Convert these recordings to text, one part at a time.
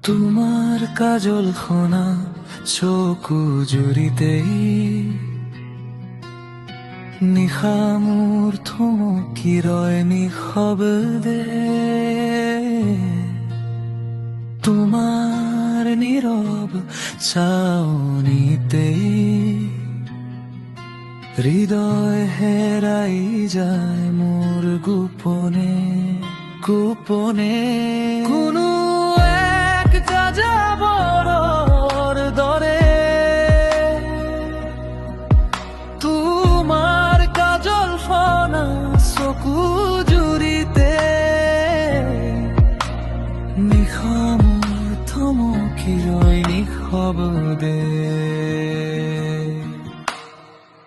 তোমাৰ কাজল খোনা চকু জুৰিতেই নিশা মোৰ থমকি ৰয় নিঃশব্দে তোমাৰ নীৰৱ চাউনিতেই হৃদয় হেৰাই যায় মোৰ গোপনে গোপনে কোনো এক যাযাবৰৰ দৰে তোমাৰ কাজল ফনা চকু জুৰিতে নিশা মোৰ থমকি ৰয় নিঃশব্দে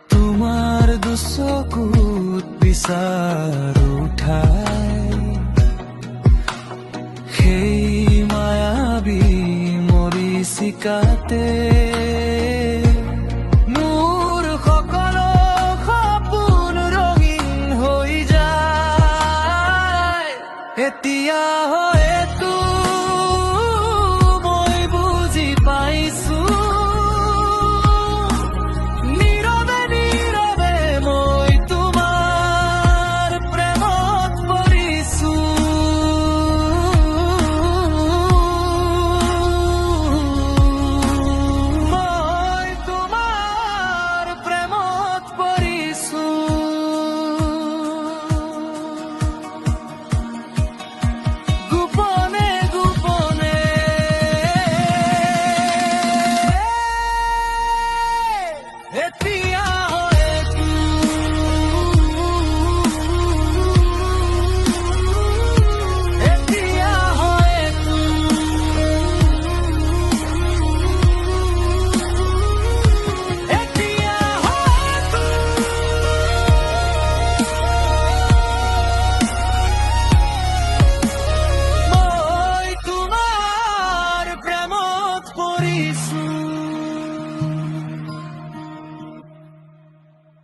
তোমাৰ দুচকুত বিচাৰ উঠাই সেই মায়াবী মৰিচিকাতে